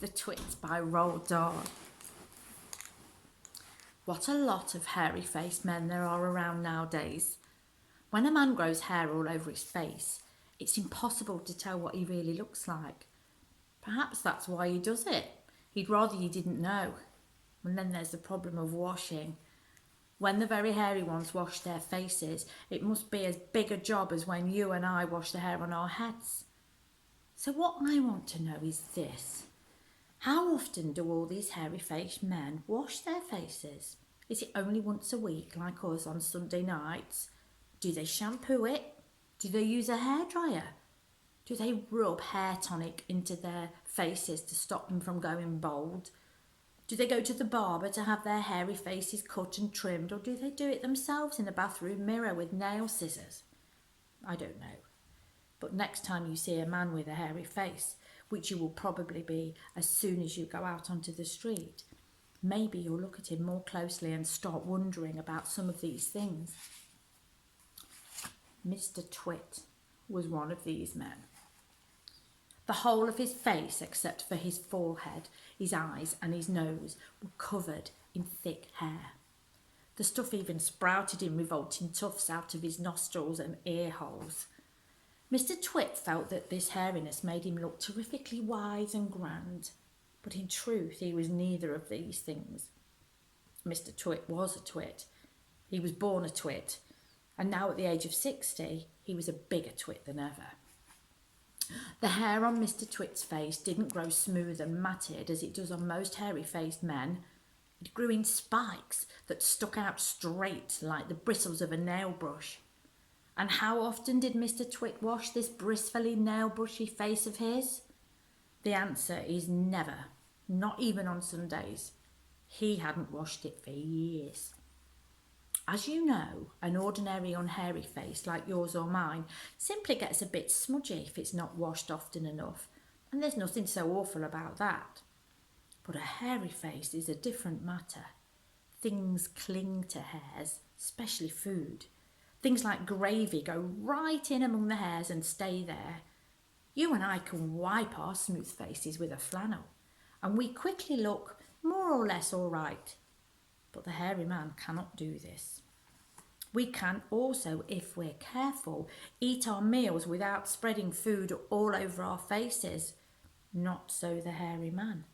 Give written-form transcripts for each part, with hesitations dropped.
The Twits by Roald Dahl. What a lot of hairy-faced men there are around nowadays. When a man grows hair all over his face, it's impossible to tell what he really looks like. Perhaps that's why he does it. He'd rather you didn't know. And then there's the problem of washing. When the very hairy ones wash their faces, it must be as big a job as when you and I wash the hair on our heads. So what I want to know is this. How often do all these hairy-faced men wash their faces? Is it only once a week like us on Sunday nights? Do they shampoo it? Do they use a hairdryer? Do they rub hair tonic into their faces to stop them from going bald? Do they go to the barber to have their hairy faces cut and trimmed, or do they do it themselves in the bathroom mirror with nail scissors? I don't know. But next time you see a man with a hairy face, which you will probably be as soon as you go out onto the street, maybe you'll look at him more closely and start wondering about some of these things. Mr. Twit was one of these men. The whole of his face, except for his forehead, his eyes and his nose, were covered in thick hair. The stuff even sprouted in revolting tufts out of his nostrils and ear holes. Mr. Twit felt that this hairiness made him look terrifically wise and grand, but in truth he was neither of these things. Mr. Twit was a twit. He was born a twit, and now at the age of 60, he was a bigger twit than ever. The hair on Mr. Twit's face didn't grow smooth and matted as it does on most hairy-faced men. It grew in spikes that stuck out straight like the bristles of a nail brush. And how often did Mr. Twit wash this bristly, nail-brushy face of his? The answer is never, not even on Sundays. He hadn't washed it for years. As you know, an ordinary unhairy face like yours or mine simply gets a bit smudgy if it's not washed often enough, and there's nothing so awful about that. But a hairy face is a different matter. Things cling to hairs, especially food. Things like gravy go right in among the hairs and stay there. You and I can wipe our smooth faces with a flannel, and we quickly look more or less all right. But the hairy man cannot do this. We can also, if we're careful, eat our meals without spreading food all over our faces. Not so the hairy man.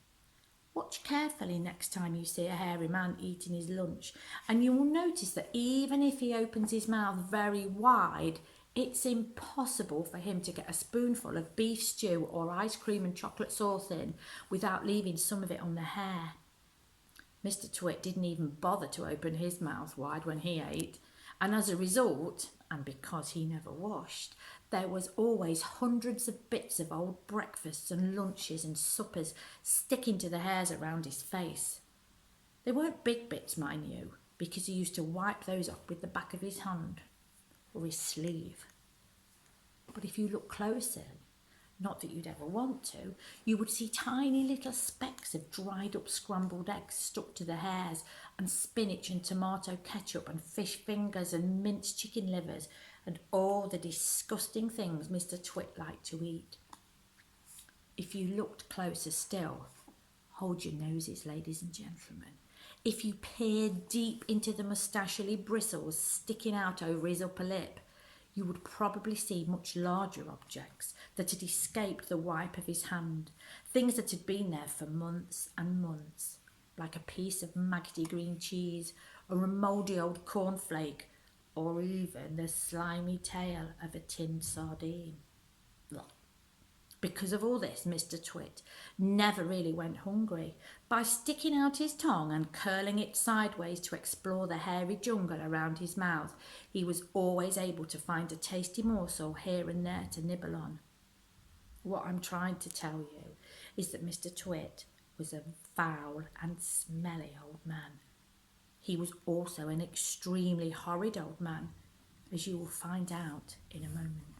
Watch carefully next time you see a hairy man eating his lunch, and you will notice that even if he opens his mouth very wide, it's impossible for him to get a spoonful of beef stew or ice cream and chocolate sauce in without leaving some of it on the hair. Mr. Twit didn't even bother to open his mouth wide when he ate, and as a result, and because he never washed, there was always hundreds of bits of old breakfasts and lunches and suppers sticking to the hairs around his face. They weren't big bits, mind you, because he used to wipe those up with the back of his hand or his sleeve. But if you look closer, not that you'd ever want to, you would see tiny little specks of dried up scrambled eggs stuck to the hairs, and spinach and tomato ketchup and fish fingers and minced chicken livers and all the disgusting things Mr. Twit liked to eat. If you looked closer still, hold your noses, ladies and gentlemen. If you peered deep into the moustachially bristles sticking out over his upper lip, you would probably see much larger objects that had escaped the wipe of his hand, things that had been there for months and months, like a piece of maggoty green cheese or a mouldy old cornflake, or even the slimy tail of a tinned sardine. Because of all this, Mr. Twit never really went hungry. By sticking out his tongue and curling it sideways to explore the hairy jungle around his mouth, he was always able to find a tasty morsel here and there to nibble on. What I'm trying to tell you is that Mr. Twit was a foul and smelly old man. He was also an extremely horrid old man, as you will find out in a moment.